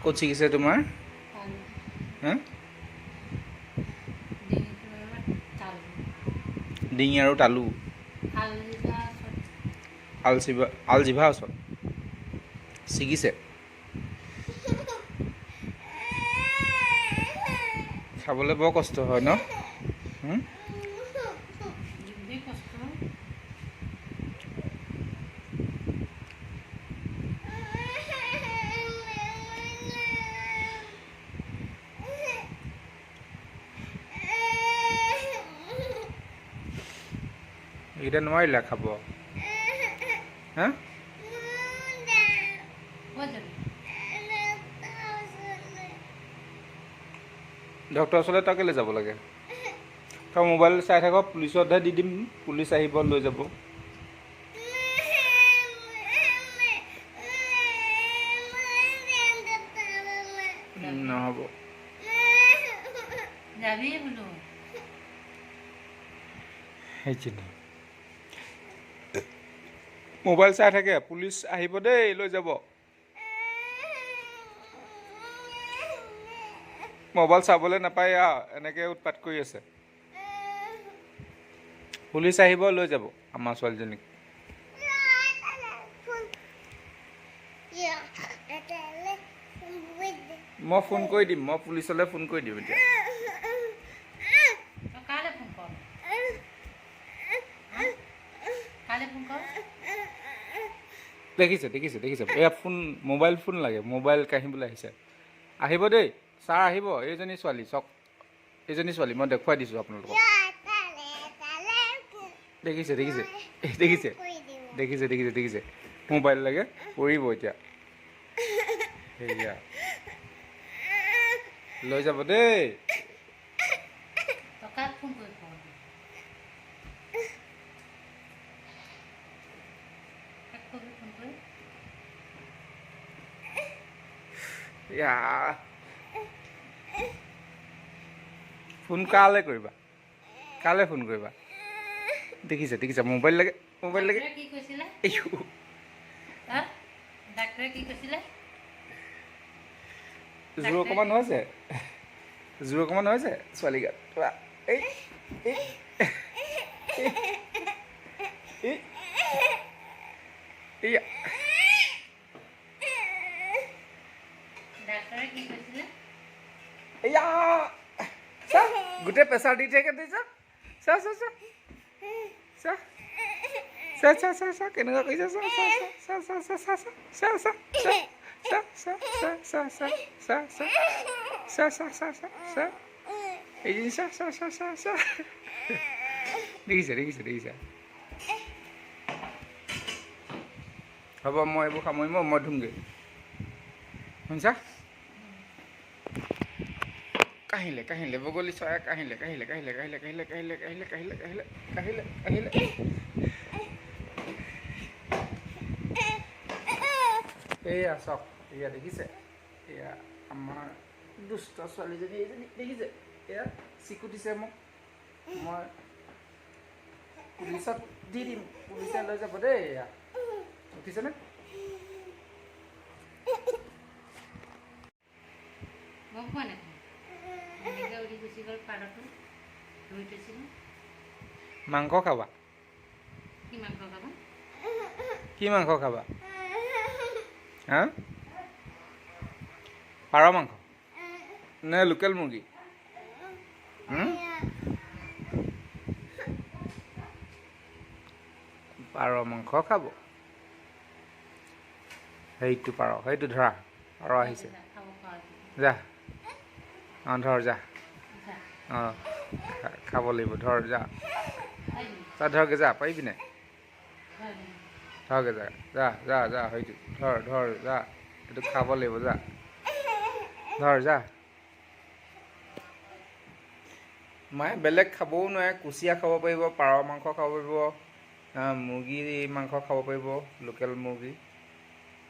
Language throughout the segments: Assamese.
ক'ত ছিগিছে তোমাৰ? হা? ডিঙি আৰু তালু আলজিভা ওচৰত ছিগিছে। খাবলৈ বৰ কষ্ট হয় ন? এইকেইটা নোৱাৰিলা খাব? হা? ডক্টৰৰ ওচৰলৈ তই কেলৈ যাব লাগে? তই মোবাইল চাই থাক, পুলিচতহে দি দিম, পুলিচ আহিব লৈ যাব। নহ'ব। মোবাইল চাই থাকে, পুলিচ আহিব দেই, লৈ যাব। মোবাইল চাবলৈ নাপায়, এনেকৈ উৎপাত কৰি আছে। পুলিচ আহিব লৈ যাব আমাৰ ছোৱালীজনীক। মই ফোন কৰি দিম, মই পুলিচলৈ ফোন কৰি দিম এতিয়া। দেখিছে দেখিছে দেখিছে, এয়া ফোন, মোবাইল ফোন লাগে, মোবাইল কাঢ়িবলৈ আহিছে। আহিব দেই, ছাৰ আহিব। এইজনী ছোৱালী চাওক, এইজনী ছোৱালী মই দেখুৱাই দিছোঁ আপোনালোকক। দেখিছে দেখিছে দেখিছে দেখিছে দেখিছে দেখিছে, মোবাইল লাগে, পৰিব এতিয়া। সেয়া লৈ যাব দেই। ফোন কালৈ কৰিবা? কালৈ ফোন কৰিবা? দেখিছে দেখিছে, মোবাইল লাগে, মোবাইল লাগে। জোৰ অকণমান হৈছে, জোৰ অকণমান হৈছে ছোৱালী গাত। এই এইয়া এয়া চা, গোটেই প্ৰেছাৰ দি থাকে দিছা। চা চা চা চা চা চা চা চা কেনেকুৱা কৰিছে, চা চা চা চা চা চা চা চা চা চা চা চা চা চা চা চা চা চা চা এই চা চা চা চা চা দেখিছে দেখিছে দেখিছে। হ'ব, মই এইবোৰ সামৰিম, মই ধুমগৈ। শুনিছা? কাহিলে কাহিলে বগলী চৰাই, কাহিলে কাহিলে কাহিলে কাহিলে কাহিলে কাহিলে কাহিলে কাহিলে কাহিলে কাহিলে কাহিলে। এয়া চাওক, এয়া দেখিছে, এয়া আমাৰ দুষ্ট ছোৱালীজনী, এইজনী দেখিছে, এয়া চিকুটিছে মোক। মই পুলিচত দি দিম, পুলিচে লৈ যাব দেই। এয়া উঠিছেনে? মাংস খাবা? কি মাংস খাবা? হা? পাৰ মাংস নে লোকেল মুৰ্গী? পাৰ মাংস খাব? সেইটো পাৰ, সেইটো ধৰা, পাৰ আহিছে, যা। অঁ ধৰ, যা। অঁ খাব লাগিব, ধৰ যা, ধৰগে যা, পাৰিবি নাই? ধৰগে যা, যা যা যা, সেইটো ধৰ ধৰ যা, এইটো খাব লাগিব, যা ধৰ যা। মায়ে বেলেগ খাবও নোৱাৰে, কুচিয়া খাব পাৰিব, পাৰ মাংস খাব পাৰিব, মুৰ্গী মাংস খাব পাৰিব, লোকেল মুৰ্গী,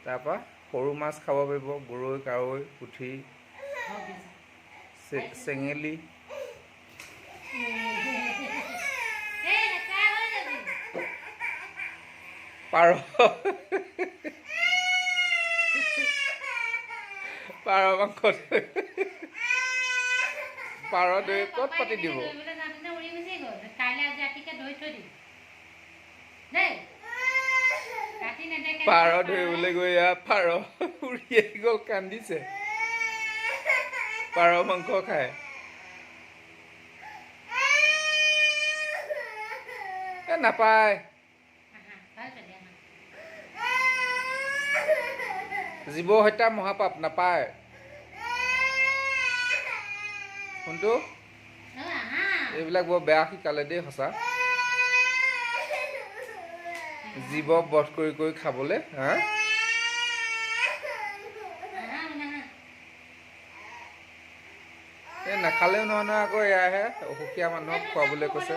তাৰপৰা সৰু মাছ খাব পাৰিব, গৰৈ, কাৱৈ, পুঠি, চেঙেলি পাৰ পাৰ মাংস পাৰ দৈ ক'ত পাতি দিব পাৰ ধৰিবলৈ গৈ পাৰ উৰি আহি গ'ল কান্দিছে পাৰ মাংস খায় নাপায় জীৱ হত্যা মহাপাপ নাপায় কোনটো এইবিলাক বৰ বেয়া শিকালে দেই সঁচা জীৱ বধ কৰি কৰি খাবলৈ হা এই নাখালেও নহয় নহয় আকৌ এয়াহে অসুখীয়া মানুহক খুৱাবলৈ কৈছে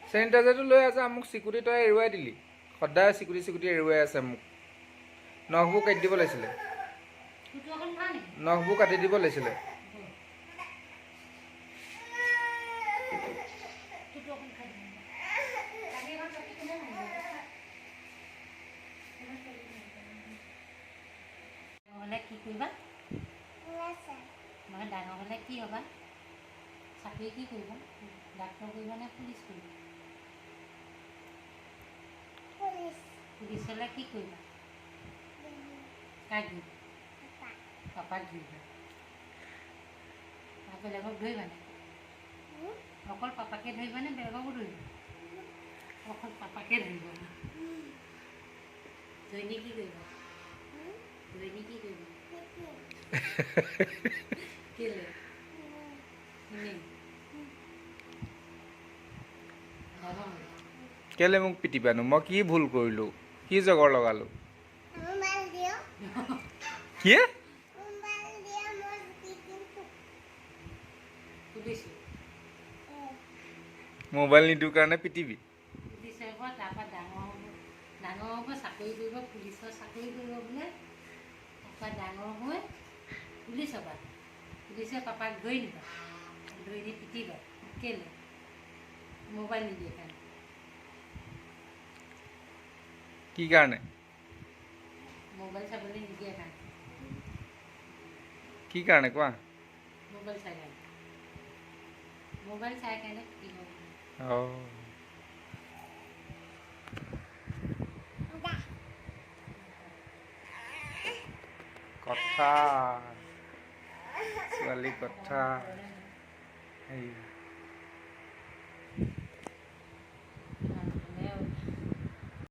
চেনিটাইজাৰটো লৈ আছে মোক চিকুটি তই এৰুৱাই দিলি সদায় চিকুটি এৰুৱাই আছে মোক নখবোৰ কাটি দিব লাগিছিলে নখবোৰ কাটি দিব লাগিছিলে কি কৰিবা মই ডাঙৰ হ'লে কি হ'বা চাকৰি কি কৰিবা ডাক্তৰ কৰিবা নে পুলিচ কৰিবা পুলিচ হ'লে কি কৰিবা কাক দিবা পাপাক দিবা বেলেগক ধৰিবা নে অকল পাপাকে ধৰিবা নে বেলেগকো ধৰিবা অকল পাপাকে ধৰিবা জৈনী কি কৰিবা জৈনী কি কৰিবা কেলে কেলে মোক পিটিবানো মই কি ভুল কৰিলো কি জগৰ লগালো কি মোবাইল নিদিওঁ কাৰণে পিটিবি তাৰপৰা ডাঙৰ হ'ব চাকৰি কৰিব পুলিচৰ চাকৰি কৰিব বোলে তাৰপৰা ডাঙৰ হৈ পুলিচ হ'বা পুলিচে পাপাক ধৰি নিবা ধৰি দি পিটিবা কেলে মোবাইল নিদিয়ে কাৰণে কি কাৰণে মোবাইল চাবলৈ নিদিয়ে কাৰণে কি কাৰণে কোৱা মোবাইল চাই কাৰণে পিটিব কথা ছোৱালী কথা